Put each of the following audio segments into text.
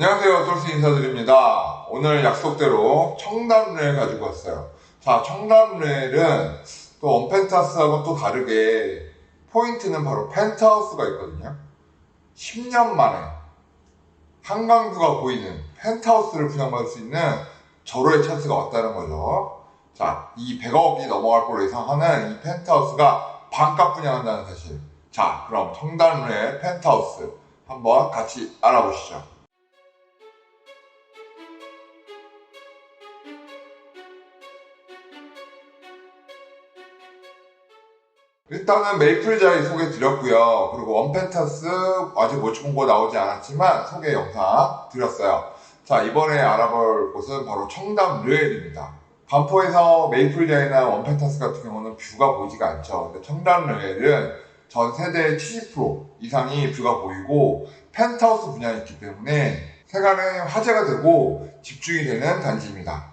안녕하세요. 똘스 인사드립니다. 오늘 약속대로 청담레일 가지고 왔어요. 자, 청담레일은 또 원펜트하우스하고 또 다르게 포인트는 바로 펜트하우스가 있거든요. 10년 만에 한강뷰가 보이는 펜트하우스를 분양받을 수 있는 절호의 찬스가 왔다는 거죠. 자, 이 100억이 넘어갈 걸로 예상하는 이 펜트하우스가 반값 분양한다는 사실. 자, 그럼 청담레일 펜트하우스 한번 같이 알아보시죠. 일단은 메이플자리 소개 드렸고요. 그리고 원펜트하우스 아직 모집 공고 나오지 않았지만 소개 영상 드렸어요. 자, 이번에 알아볼 곳은 바로 청담 르엘입니다. 반포에서 메이플자리나 원펜트하우스 같은 경우는 뷰가 보이지가 않죠. 근데 청담 르엘은 전 세대의 70% 이상이 뷰가 보이고 펜트하우스 분양이 있기 때문에 세간의 화제가 되고 집중이 되는 단지입니다.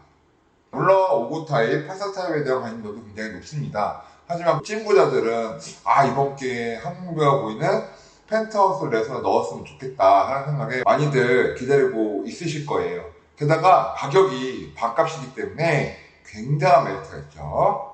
물론 5구 타입, 84 타입에 대한 관심도도 굉장히 높습니다. 하지만 찐부자들은 이번 기회에 한국뷰가 보이는 펜트하우스를 내서 넣었으면 좋겠다 하는 생각에 많이들 기다리고 있으실 거예요. 게다가 가격이 반값이기 때문에 굉장한 메리트가 있죠.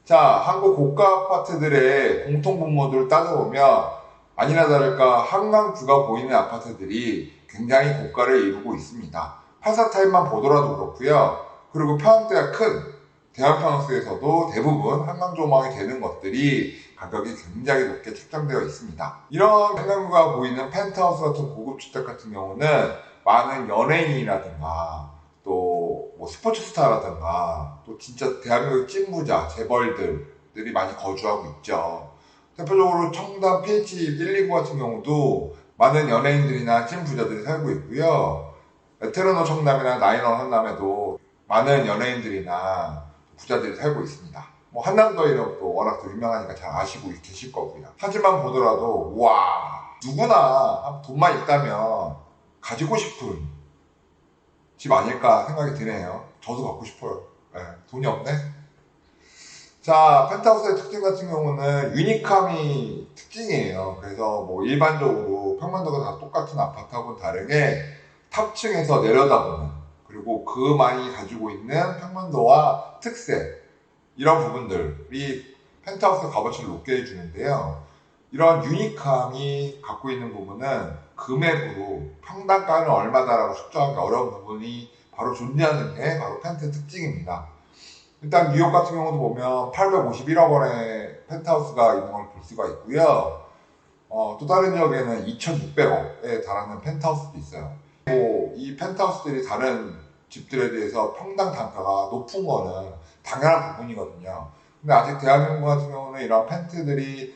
자, 한국 고가 아파트들의 공통분모들을 따져보면 아니나 다를까 한강뷰가 보이는 아파트들이 굉장히 고가를 이루고 있습니다. 84 타입만 보더라도 그렇고요. 그리고 평형대가 큰 대형평수에서도 대부분 한강 조망이 되는 것들이 가격이 굉장히 높게 책정되어 있습니다. 이런 한강뷰가 보이는 펜트하우스 같은 고급 주택 같은 경우는 많은 연예인이라든가 또 뭐 스포츠 스타라든가 또 진짜 대한민국 찐부자 재벌들이 많이 거주하고 있죠. 대표적으로 청담 PH 129 같은 경우도 많은 연예인들이나 찐부자들이 살고 있고요. 에테르노 청담이나 나인원 한남에도 많은 연예인들이나 부자들이 살고 있습니다. 뭐 한남더위는 또 워낙 또 유명하니까 잘 아시고 계실 거고요. 하지만 보더라도 누구나 돈만 있다면 가지고 싶은 집 아닐까 생각이 드네요. 저도 갖고 싶어요. 네, 돈이 없네. 자, 펜트하우스의 특징 같은 경우는 유니크함이 특징이에요. 그래서 뭐 일반적으로 평면도가 다 똑같은 아파트하고는 다르게 탑층에서 내려다보는, 그리고 그만이 가지고 있는 평면도와 특색, 이런 부분들이 펜트하우스 값어치를 높게 해주는데요. 이런 유니크함이 갖고 있는 부분은 금액으로 평당가는 얼마다라고 측정하기 어려운 부분이 바로 존재하는 게 바로 펜트 특징입니다. 일단 뉴욕 같은 경우도 보면 851억 원의 펜트하우스가 있는 걸 볼 수가 있고요. 또 다른 지역에는 2,600억에 달하는 펜트하우스도 있어요. 이 펜트하우스들이 다른 집들에 비해서 평당 단가가 높은 거는 당연한 부분이거든요. 근데 아직 대한민국 같은 경우는 이런 펜트들이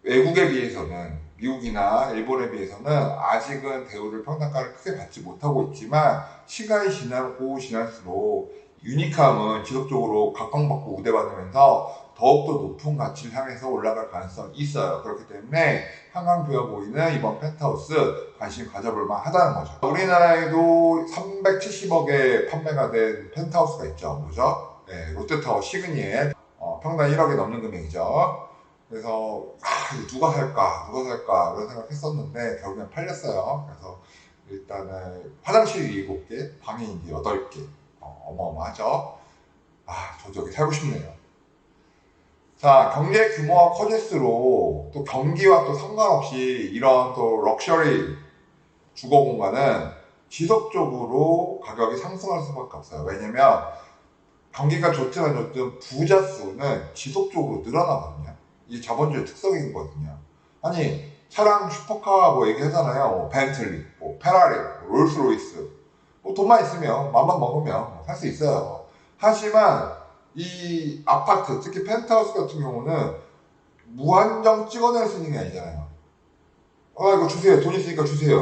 외국에 비해서는, 미국이나 일본에 비해서는 아직은 대우를 평당가를 크게 받지 못하고 있지만 시간이 지나고 지날수록 유니크함은 지속적으로 각광받고 우대받으면서 더욱더 높은 가치를 향해서 올라갈 가능성이 있어요. 그렇기 때문에 한강뷰가 보이는 이번 펜트하우스 관심 가져볼 만하다는 거죠. 우리나라에도 370억에 판매가 된 펜트하우스가 있죠. 뭐죠? 네, 롯데타워 시그니엘, 평당 1억이 넘는 금액이죠. 그래서 누가 살까 이런 생각했었는데 결국엔 팔렸어요. 그래서 일단은 화장실이 7개, 방이 이제 8개, 어마어마하죠. 저도 여기 살고 싶네요. 자, 경제 규모가 커질수록 또 경기와 또 상관없이 이런 또 럭셔리 주거 공간은 지속적으로 가격이 상승할 수밖에 없어요. 왜냐면 경기가 좋든 안 좋든 부자 수는 지속적으로 늘어나거든요. 이게 자본주의 특성이거든요. 아니, 차량 슈퍼카 뭐 얘기하잖아요. 뭐 벤틀리, 뭐 페라리, 뭐 롤스로이스. 뭐 돈만 있으면, 맘만 먹으면 살 수 있어요. 하지만 이 아파트, 특히 펜트하우스 같은 경우는 무한정 찍어낼 수 있는 게 아니잖아요. 이거 주세요. 돈 있으니까 주세요.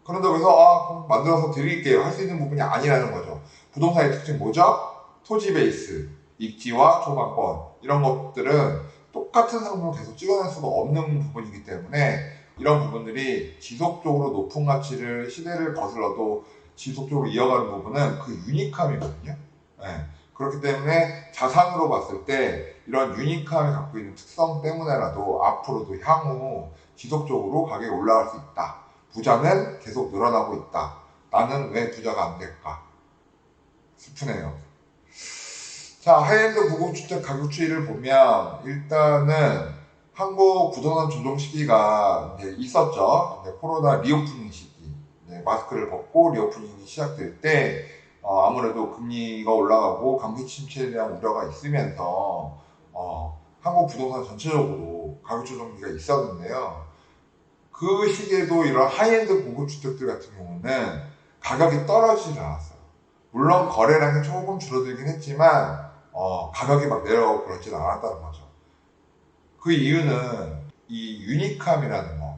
그런다고 해서 그럼 만들어서 드릴게요 할 수 있는 부분이 아니라는 거죠. 부동산의 특징 뭐죠? 토지 베이스, 입지와 조망권, 이런 것들은 똑같은 상품을 계속 찍어낼 수가 없는 부분이기 때문에 이런 부분들이 지속적으로 높은 가치를, 시대를 거슬러도 지속적으로 이어가는 부분은 그 유니크함이거든요. 네. 그렇기 때문에 자산으로 봤을 때 이런 유니크함이 갖고 있는 특성 때문에라도 앞으로도 향후 지속적으로 가격이 올라갈 수 있다. 부자는 계속 늘어나고 있다. 나는 왜 부자가 안 될까? 슬프네요. 자, 하이엔드 고급주택 가격 추이를 보면 일단은 한국 부동산 조정 시기가 이제 있었죠. 이제 코로나 리오프닝 시기, 마스크를 벗고 리오프닝이 시작될 때 아무래도 금리가 올라가고 경기 침체에 대한 우려가 있으면서 한국 부동산 전체적으로 가격 조정기가 있었는데요. 그 시기에도 이런 하이엔드 고급주택들 같은 경우는 가격이 떨어지지 않았어요. 물론 거래량이 조금 줄어들긴 했지만 가격이 막 내려가고 그러진 않았다는 거죠. 그 이유는 이 유니크함이라는 거,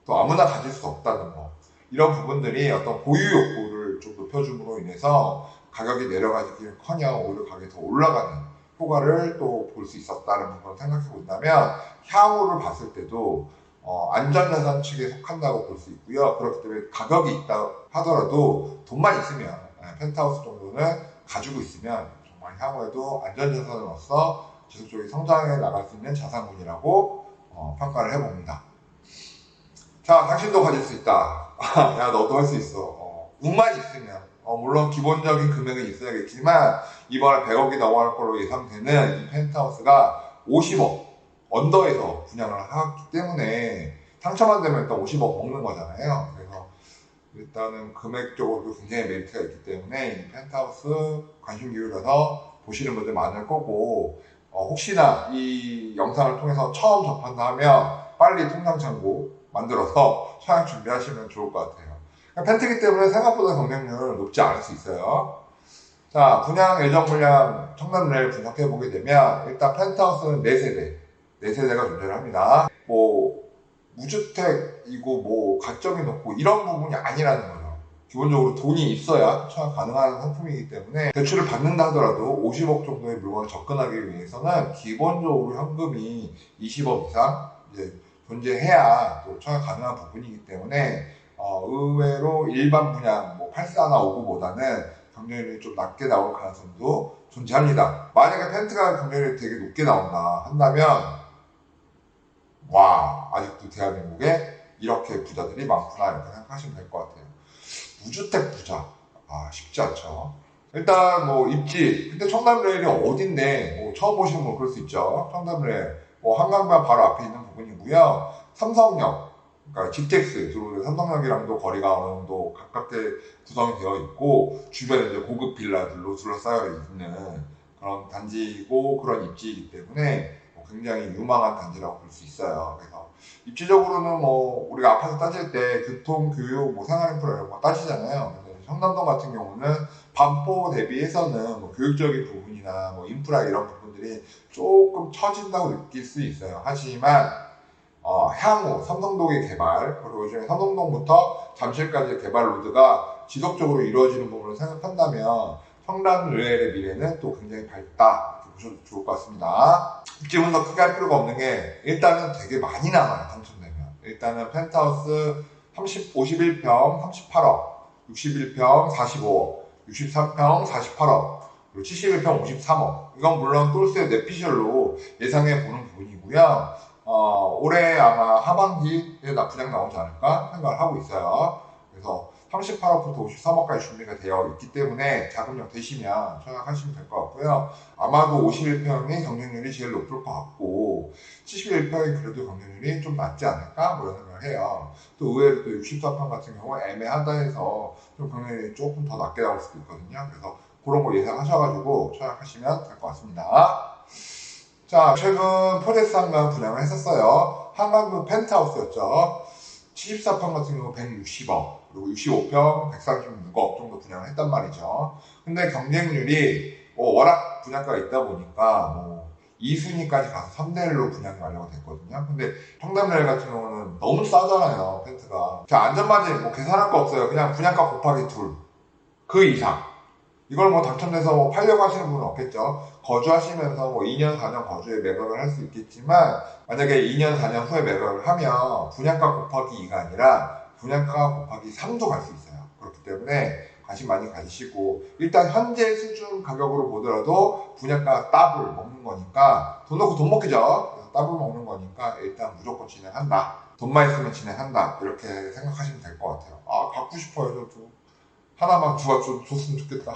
또 아무나 가질 수 없다는 거, 이런 부분들이 어떤 보유 욕구를 좀 높여줌으로 인해서 가격이 내려가기는커녕 오히려 가격이 더 올라가는 효과를 또 볼 수 있었다는 부분을 생각해 본다면 향후를 봤을 때도 안전자산 측에 속한다고 볼 수 있고요. 그렇기 때문에 가격이 있다 하더라도 돈만 있으면 펜트하우스 정도는 가지고 있으면 정말 향후에도 안전자산으로서 지속적인 성장해 나갈 수 있는 자산군이라고 평가를 해봅니다. 자, 당신도 가질 수 있다. 야, 너도 할 수 있어. 운만 있으면. 물론 기본적인 금액은 있어야겠지만 이번에 100억이 넘어갈 걸로 예상되는 이 펜트하우스가 50억 언더에서 분양을 하기 때문에 상처만 되면 일단 50억 먹는 거잖아요. 그래서 일단은 금액적으로도 굉장히 메리트가 있기 때문에 이 펜트하우스 관심 기울여서 보시는 분들 많을 거고, 혹시나 이 영상을 통해서 처음 접한다 하면 빨리 통장 잔고 만들어서 청약 준비하시면 좋을 것 같아요. 펜트기 때문에 생각보다 경쟁률 높지 않을 수 있어요. 자, 분양 예정 물량 청담리를 분석해 보게 되면 일단 펜트하우스는 4세대가 존재를 합니다. 무주택이고 가점이 높고 이런 부분이 아니라는 거죠. 기본적으로 돈이 있어야 청약 가능한 상품이기 때문에 대출을 받는다 하더라도 50억 정도의 물건을 접근하기 위해서는 기본적으로 현금이 20억 이상 이제 존재해야 또 청약 가능한 부분이기 때문에 의외로 일반 분양 84나 59보다는 경쟁률이 좀 낮게 나올 가능성도 존재합니다. 만약에 펜트가 경쟁률이 되게 높게 나온다 한다면 와, 아직도 대한민국에 이렇게 부자들이 많구나 이렇게 생각하시면 될 것 같아요. 무주택 부자, 쉽지 않죠. 일단 입지, 근데 청담레일이 어딘데 처음 보시는 분 그럴 수 있죠. 청담레일 한강변 바로 앞에 있는 부분이고요. 삼성역, 그러니까 GTX 그리고 삼성역이랑도 거리가 어느 정도 가깝게 구성이 되어 있고 주변에 이제 고급 빌라들로 둘러싸여 있는 그런 단지이고 그런 입지이기 때문에 굉장히 유망한 단지라고 볼 수 있어요. 그래서 입지적으로는 우리가 아파트 따질 때 교통, 교육, 생활인프라 이런 거 따지잖아요. 근데 청담동 같은 경우는 반포 대비해서는 교육적인 부분이나 인프라 이런 부분들이 조금 처진다고 느낄 수 있어요. 하지만 향후 삼성동의 개발 그리고 요즘에 삼성동부터 잠실까지의 개발 로드가 지속적으로 이루어지는 부분을 생각한다면 청담 르웰의 미래는 또 굉장히 밝다 이렇게 보셔도 좋을 것 같습니다. 입지 분석 크게 할 필요가 없는 게 일단은 되게 많이 남아요. 당첨되면 일단은 펜트하우스 51평 38억, 61평 45억, 63평 48억, 그리고 71평 53억. 이건 물론 똘스의 뇌피셜로 예상해 보는 부분이고요. 올해 아마 하반기에 분양 나오지 않을까 생각을 하고 있어요. 그래서 38억부터 53억까지 준비가 되어 있기 때문에 자금력 되시면 청약하시면 될 것 같고요. 아마도 51평이 경쟁률이 제일 높을 것 같고 71평이 그래도 경쟁률이 좀 낮지 않을까 이런 생각을 해요. 또 의외로 또 64평 같은 경우 애매하다 해서 좀 경쟁률이 조금 더 낮게 나올 수도 있거든요. 그래서 그런 거 예상하셔가지고 청약하시면 될 것 같습니다. 자, 최근 포레스 한강 분양을 했었어요. 한강도 펜트하우스였죠. 74평 같은 경우 160억, 그리고 65평 136억 정도 분양을 했단 말이죠. 근데 경쟁률이 워낙 분양가가 있다 보니까 2순위까지 가서 3대1로 분양이 완료가 됐거든요. 근데 청담레일 같은 경우는 너무 싸잖아요, 펜트가. 자, 안전마진 계산할 거 없어요. 그냥 분양가 곱하기 2. 그 이상. 이걸 당첨돼서 팔려고 하시는 분은 없겠죠. 거주하시면서 2년, 4년 거주에 매각을 할 수 있겠지만, 만약에 2년, 4년 후에 매각을 하면 분양가 곱하기 2가 아니라 분양가 곱하기 3도 갈 수 있어요. 그렇기 때문에 관심 많이 가지시고, 일단 현재 수준 가격으로 보더라도 분양가 더블 먹는 거니까 돈 넣고 돈 먹기죠. 다 따로 먹는 거니까 일단 무조건 진행한다. 돈만 있으면 진행한다. 이렇게 생각하시면 될 것 같아요. 아, 갖고 싶어요, 저도. 하나만 누가 줬으면 좋겠다.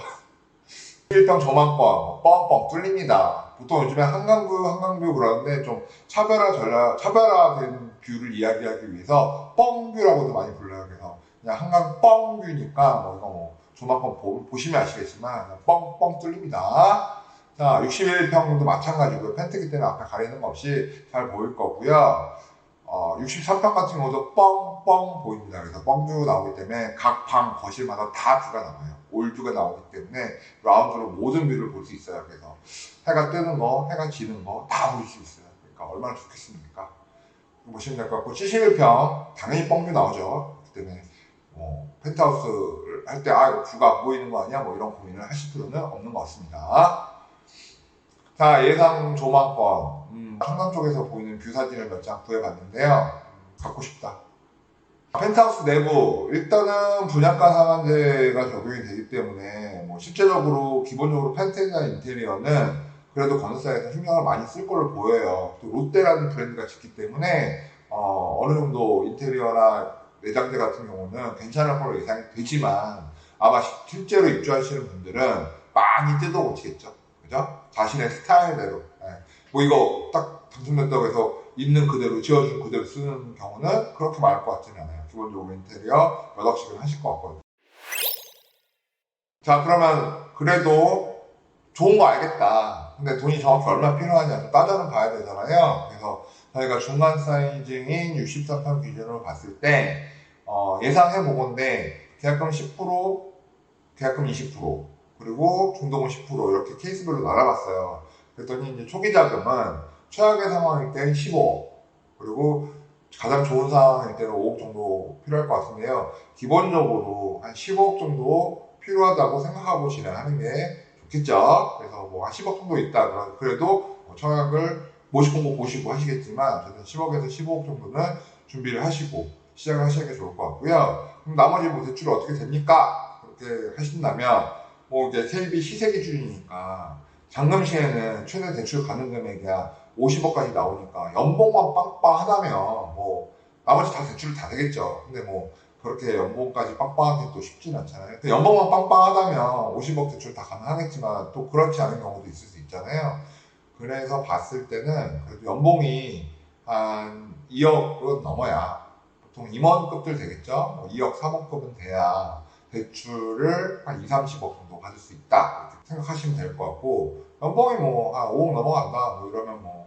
1평 저만권, 뻥뻥 뚫립니다. 보통 요즘에 한강뷰 그러는데 좀 차별화된 뷰를 이야기하기 위해서 뻥뷰라고도 많이 불러요. 그래서 그냥 한강 뻥뷰니까 뭐 이거 뭐 저만권 보시면 아시겠지만 뻥뻥 뚫립니다. 자, 61평도 마찬가지고요. 펜트기 때문에 앞에 가리는 거 없이 잘 보일 거고요. 63평 같은 경우도 뻥뻥 보입니다. 그래서 뻥뷰 나오기 때문에 각 방 거실마다 다 뷰가 나와요. 올뷰가 나오기 때문에 라운드로 모든 뷰를 볼 수 있어요. 그래서 해가 뜨는 거, 해가 지는 거 다 볼 수 있어요. 그러니까 얼마나 좋겠습니까? 보시면 될 것 같고 71평 당연히 뻥뷰 나오죠. 그 때문에 펜트하우스를 할 때 이거 뷰가 안 보이는 거 아니야? 뭐 이런 고민을 하실 필요는 없는 것 같습니다. 자, 예상 조망권. 청담 쪽에서 보이는 뷰 사진을 몇 장 구해봤는데요. 갖고 싶다. 펜트하우스 내부, 일단은 분양가 상한제가 적용이 되기 때문에, 실제적으로, 기본적으로 펜트나 인테리어는 그래도 건설사에서 신경을 많이 쓸 걸로 보여요. 또 롯데라는 브랜드가 짓기 때문에, 어느 정도 인테리어나 내장재 같은 경우는 괜찮을 걸로 예상이 되지만, 아마 실제로 입주하시는 분들은 많이 뜯어 고치겠죠. 그죠? 자신의 스타일대로. 이거 딱 당첨됐다고 해서 있는 그대로 지어준 그대로 쓰는 경우는 그렇게 많을 것 같지는 않아요. 기본적으로 인테리어 몇 억씩은 하실 것 같거든요. 자, 그러면 그래도 좋은 거 알겠다. 근데 돈이 정확히 얼마 필요하냐 좀 따져는 봐야 되잖아요. 그래서 저희가 중간 사이징인 63평 기준으로 봤을 때 예상해 보건데 계약금 10%, 계약금 20%, 그리고 중도금 10% 이렇게 케이스별로 나눠봤어요. 그랬더니 이제 초기 자금은 최악의 상황일 때 15억, 그리고 가장 좋은 상황일 때는 5억 정도 필요할 것 같은데요. 기본적으로 한 15억 정도 필요하다고 생각하고 진행하는 게 좋겠죠. 그래서 뭐 한 10억 정도 있다. 그래도 청약을 모집 공고 보시고 하시겠지만 저는 10억에서 15억 정도는 준비를 하시고 시작을 하시는 게 좋을 것 같고요. 그럼 나머지 뭐 대출이 어떻게 됩니까? 그렇게 하신다면 이제 세입이 시세 기준이니까 잔금 시에는 최대 대출 가능 금액이 50억까지 나오니까 연봉만 빵빵하다면 나머지 다 대출이 다 되겠죠. 근데 그렇게 연봉까지 빵빵하기 또 쉽지는 않잖아요. 연봉만 빵빵하다면 50억 대출 다 가능하겠지만 또 그렇지 않은 경우도 있을 수 있잖아요. 그래서 봤을 때는 그래도 연봉이 한 2억은 넘어야 보통 임원급들 되겠죠. 2억, 3억급은 돼야 대출을 한 2, 30억 정도 받을 수 있다 이렇게 생각하시면 될 것 같고, 연봉이 한 5억 넘어간다 이러면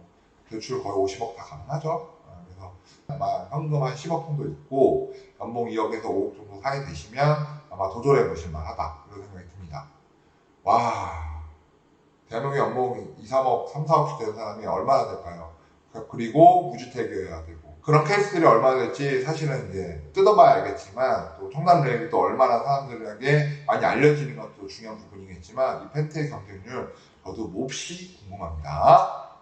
대출 거의 50억 다 가능하죠. 그래서 아마 현금 한 10억 정도 있고 연봉 2억에서 5억 정도 사이 되시면 아마 도전해 보실 만하다 이런 생각이 듭니다. 와, 대한민국의 연봉이 2, 3억, 3, 4억씩 되는 사람이 얼마나 될까요? 그리고 무주택이어야 되고 그런 케이스들이 얼마나 될지 사실은 이제 뜯어봐야 알겠지만, 또 청담레일이 또 얼마나 사람들에게 많이 알려지는 것도 중요한 부분이겠지만 이 펜트의 경쟁률 저도 몹시 궁금합니다.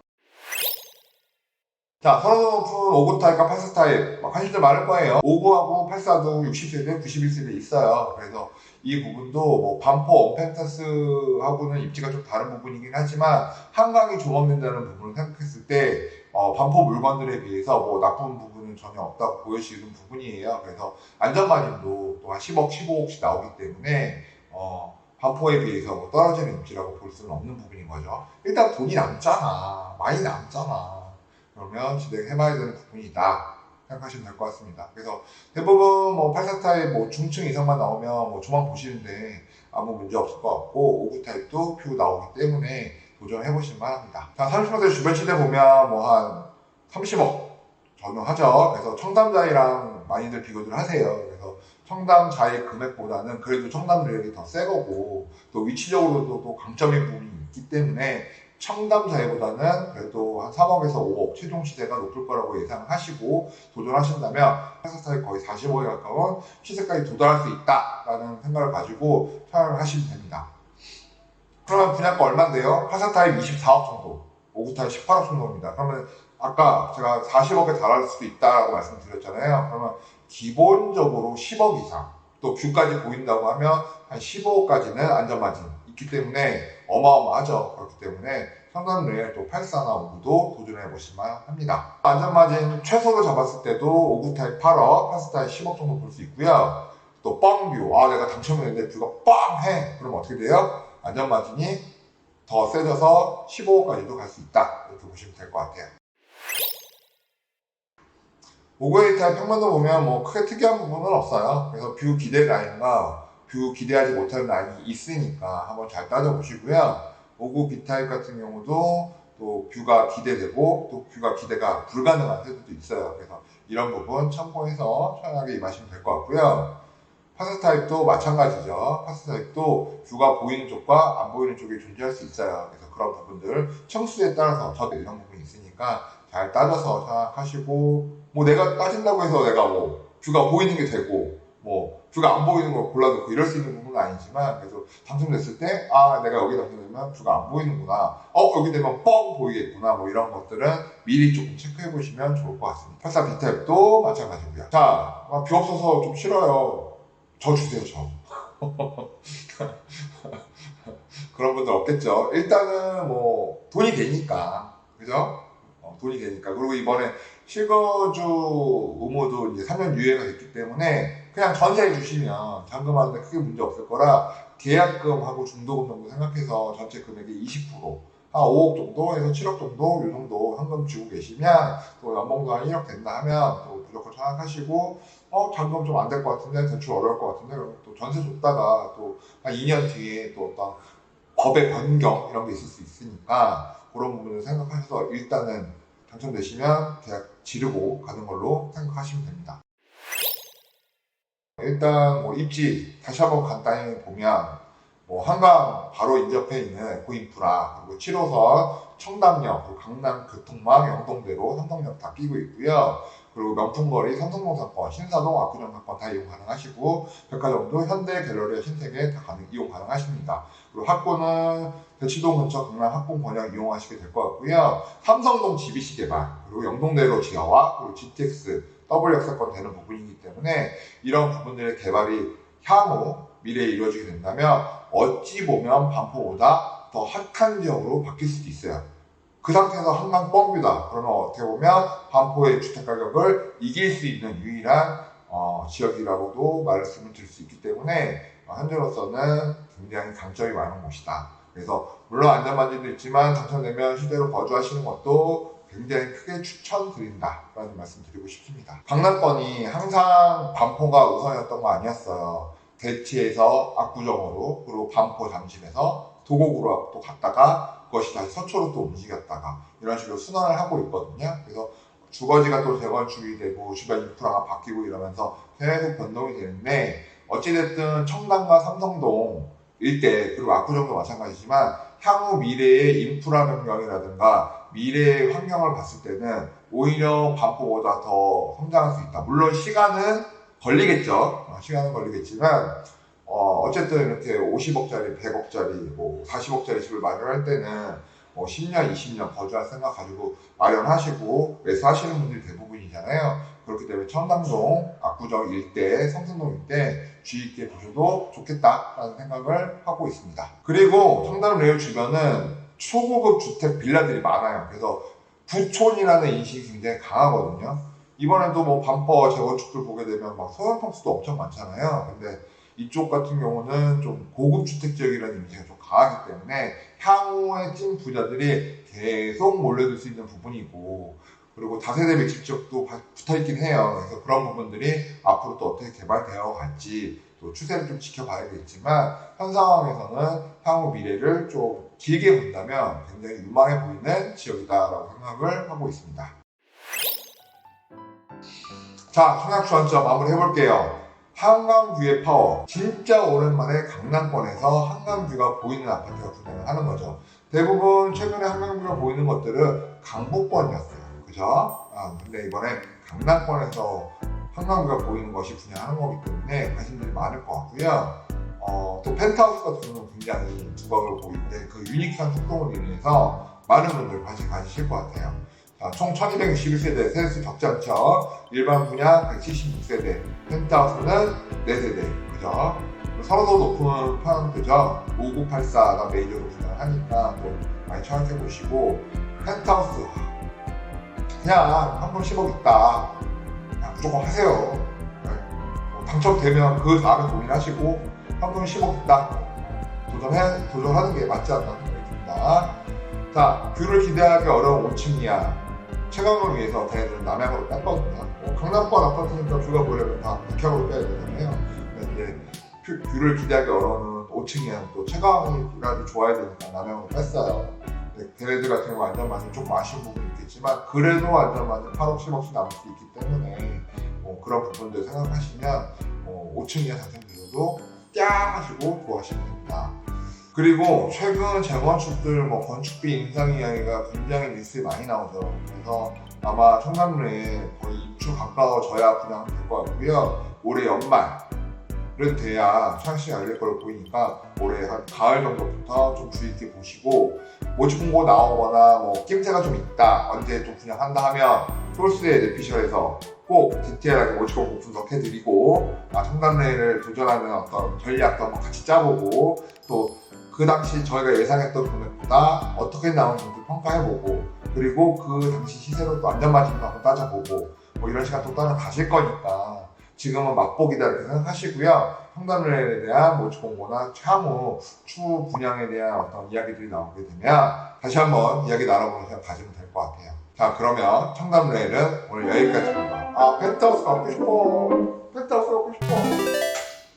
자, 선호도 높은 5구 타입과 84 타입 하실줄 많을 거예요. 5구하고 84도 60세대, 91세대 있어요. 그래서 이 부분도 반포 언펜타스하고는 입지가 좀 다른 부분이긴 하지만 한강이 조망된다는 부분을 생각했을 때 반포 물건들에 비해서 나쁜 부분은 전혀 없다고 보여지는 부분이에요. 그래서 안전마진도 또 한 10억, 15억씩 나오기 때문에 반포에 비해서 떨어지는 입지라고 볼 수는 없는 부분인 거죠. 일단 돈이 남잖아. 많이 남잖아. 그러면 진행해봐야 되는 부분이다 생각하시면 될 것 같습니다. 그래서 대부분 84 타입 중층 이상만 나오면 조망 보시는데 아무 문제 없을 것 같고, 5구 타입도 뷰 나오기 때문에 도전해보실 만합니다. 자, 30평대 주변 시대 보면 한 30억 전후하죠. 그래서 청담자이랑 많이들 비교를 하세요. 그래서 청담자이 금액보다는 그래도 청담리얼이 더 새 거고, 또 위치적으로도 또 강점인 부분이 있기 때문에 청담자이보다는 그래도 한 3억에서 5억 최종 시세가 높을 거라고 예상하시고 도전하신다면 84타입 거의 40억에 가까운 시세까지 도달할 수 있다라는 생각을 가지고 촬영을 하시면 됩니다. 그러면 분양가 얼마인데요? 84타입 24억 정도, 5구 타입 18억 정도입니다. 그러면 아까 제가 40억에 달할 수도 있다라고 말씀드렸잖아요. 그러면 기본적으로 10억 이상, 또 뷰까지 보인다고 하면 한 15억까지는 안전마진 있기 때문에 어마어마하죠. 그렇기 때문에 청담리에 또 84나 5구도 도전해 보실만 합니다. 안전마진 최소로 잡았을 때도 5구 타입 8억, 84 타입 10억 정도 볼 수 있고요. 또 뻥뷰, 내가 당첨했는데 뷰가 뻥해! 그럼 어떻게 돼요? 안전마진이 더 세져서 15억까지도 갈 수 있다. 이렇게 보시면 될 것 같아요. 5구의 타입 평면도 보면 뭐 크게 특이한 부분은 없어요. 그래서 뷰 기대 라인과 뷰 기대하지 못하는 라인이 있으니까 한번 잘 따져보시고요. 5구 B타입 같은 경우도 또 뷰가 기대되고 또 뷰가 기대가 불가능한 세대도 있어요. 그래서 이런 부분 참고해서 편하게 임하시면 될 것 같고요. 파스 타입도 마찬가지죠. 파스 타입도 뷰가 보이는 쪽과 안 보이는 쪽이 존재할 수 있어요. 그래서 그런 부분들 청수에 따라서 저도 이런 부분이 있으니까 잘 따져서 생각하시고, 뭐 내가 따진다고 해서 내가 뭐 뷰가 보이는 게 되고 뭐 뷰가 안 보이는 걸 골라놓고 이럴 수 있는 부분은 아니지만, 그래서 당첨됐을 때 내가 여기 당첨되면 뷰가 안 보이는구나, 여기 되면 뻥 보이겠구나, 뭐 이런 것들은 미리 조금 체크해 보시면 좋을 것 같습니다. 84 B타입도 마찬가지고요. 자, 뷰 없어서 좀 싫어요. 저 주세요, 저. 그런 분들 없겠죠. 일단은 뭐 돈이 되니까, 그죠? 돈이 되니까. 그리고 이번에 실거주 의무도 이제 3년 유예가 됐기 때문에 그냥 전세해 주시면 잔금하는데 크게 문제 없을 거라, 계약금하고 중도금 정도 생각해서 전체 금액의 20%, 한 5억 정도에서 7억 정도, 이 정도 현금 주고 계시면, 또 연봉도 한 1억 된다 하면 또 무조건 생각하시고, 잔금 좀 안 될 것 같은데, 대출 어려울 것 같은데, 그럼 또 전세 줬다가 또 한 2년 뒤에 또 어떤 법의 변경 이런 게 있을 수 있으니까, 그런 부분을 생각하셔서 일단은 당첨되시면 계약 지르고 가는 걸로 생각하시면 됩니다. 일단 뭐 입지 다시 한번 간단히 보면, 뭐 한강 바로 인접해 있는 고인프라, 그리고 7호선 청담역, 그리고 강남 교통망 영동대로 삼성역 다 끼고 있고요. 그리고 명품거리 삼성동 상권, 신사동, 압구정 상권 다 이용 가능하시고, 백화점도 현대, 갤러리아, 신세계 다 이용 가능하십니다. 그리고 학군은 대치동 근처 강남 학군 권역 이용하시게 될 것 같고요. 삼성동 GBC 개발, 그리고 영동대로 지하화, 그리고 GTX 더블 역세권 되는 부분이기 때문에, 이런 부분들의 개발이 향후 미래에 이루어지게 된다면 어찌 보면 반포보다 더 핫한 지역으로 바뀔 수도 있어요. 그 상태에서 한강 뻥뷰다. 그러면 어떻게 보면 반포의 주택가격을 이길 수 있는 유일한 지역이라고도 말씀을 드릴 수 있기 때문에, 현재로서는 굉장히 강점이 많은 곳이다. 그래서 물론 안전만진도 있지만 당첨되면 실제로 거주하시는 것도 굉장히 크게 추천드린다 라는 말씀 드리고 싶습니다. 강남권이 항상 반포가 우선이었던 거 아니었어요. 대치에서 압구정으로, 그리고 반포 잠실에서 도곡으로 또 갔다가 그것이 다시 서초로 또 움직였다가 이런 식으로 순환을 하고 있거든요. 그래서 주거지가 또 재건축이 되고 주변 인프라가 바뀌고 이러면서 계속 변동이 되는데, 어찌됐든 청담과 삼성동 일대, 그리고 압구정도 마찬가지지만 향후 미래의 인프라 변경이라든가 미래의 환경을 봤을 때는 오히려 반포보다 더 성장할 수 있다. 물론 시간은 걸리겠죠. 시간은 걸리겠지만 어쨌든 이렇게 50억짜리, 100억짜리, 뭐 40억짜리 집을 마련할 때는 뭐 10년, 20년 거주할 생각 가지고 마련하시고 매수하시는 분들이 대부분이잖아요. 그렇기 때문에 청담동, 압구정 일대, 성수동 일대 주의 있게 보셔도 좋겠다라는 생각을 하고 있습니다. 그리고 청담레일 주변은 초고급 주택 빌라들이 많아요. 그래서 부촌이라는 인식이 굉장히 강하거든요. 이번에도 뭐 반포 재건축들 보게 되면 막 소형 평수도 엄청 많잖아요. 근데 이쪽 같은 경우는 좀 고급 주택 지역이라는 이미지가 좀 강하기 때문에 향후에 찐 부자들이 계속 몰려들 수 있는 부분이고, 그리고 다세대 밀집 지역도 붙어있긴 해요. 그래서 그런 부분들이 앞으로 또 어떻게 개발되어 갈지 또 추세를 좀 지켜봐야겠지만, 현 상황에서는 향후 미래를 좀 길게 본다면 굉장히 유망해 보이는 지역이다라고 생각을 하고 있습니다. 자, 청약주안점 마무리 해볼게요. 한강뷰의 파워. 진짜 오랜만에 강남권에서 한강뷰가 보이는 아파트가 분양을 하는 거죠. 대부분 최근에 한강뷰가 보이는 것들은 강북권이었어요. 그죠? 근데 이번에 강남권에서 한강뷰가 보이는 것이 분양하는 거기 때문에 관심들이 많을 것 같고요. 또 펜트하우스 같은 경우는 굉장히 두각을 보이는데, 그 유니크한 특성으로 인해서 많은 분들 관심 가지실 것 같아요. 자, 총 1261세대, 세대수 적지 않죠? 일반 분양 176세대, 펜트하우스는 4세대, 그죠? 서로도 높은 편이죠. 5984가 메이저로 분양을 하니까 또 많이 생각해 보시고, 펜트하우스 그냥 현금 10억 있다, 그냥 무조건 하세요. 네. 당첨되면 그 다음에 고민하시고 현금 10억 있다, 도전하는 게 맞지 않나 생각이 듭니다. 자, 뷰를 기대하기 어려운 5층 이하 채광을 위해서 걔네들은 남향으로 뺐거든요. 강남권 아파트니까 뷰가 보려면 다 북향으로 빼야 되잖아요. 근데 뷰를 기대하기 어려운 5층 이하는 또 채광이라도 좋아야 되니까 남향으로 뺐어요. 걔네들 같은 경우 안전망이 조금 아쉬운 부분이 있겠지만 그래도 안전망은 8억 10억씩 남을 수 있기 때문에 그런 부분들 생각하시면 5층 이하 자생들도 꺄 하시고 좋아하시면 됩니다. 그리고 최근 재건축들 건축비 인상 이야기가 굉장히 뉴스에 많이 나오죠. 그래서 아마 청담리에 거의 입주 가까워져야 분양될 것 같고요. 올해 연말은 돼야 창시가 열릴 걸로 보이니까 올해 한 가을 정도부터 좀 주의 깊게 보시고, 모집 공고 나오거나 낌새가 좀 있다, 언제 좀 분양한다 하면 솔스의 내피셜에서 꼭 디테일하게 모집 공고 분석해드리고, 청담리를 도전하는 어떤 전략도 한번 같이 짜보고, 또 그 당시 저희가 예상했던 금액보다 어떻게 나오는지 평가해보고, 그리고 그 당시 시세로 또 안전마진도 한번 따져보고, 이런 시간 또 따라 가실 거니까 지금은 맛보기다 이렇게 생각하시고요. 청담리에 대한 모집 공고나 향후 추후 분양에 대한 어떤 이야기들이 나오게 되면 다시 한번 이야기 나눠보는 시간 가지면 될 것 같아요. 자, 그러면 청담리는 오늘 여기까지입니다. 펜트하우스 갖고 싶어. 펜트하우스 갖고 싶어.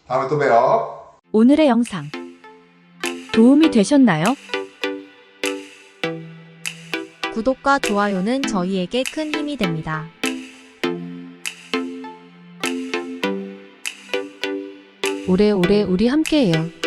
다음에 또 봬요. 오늘의 영상 도움이 되셨나요? 구독과 좋아요는 저희에게 큰 힘이 됩니다. 오래오래 우리 함께해요.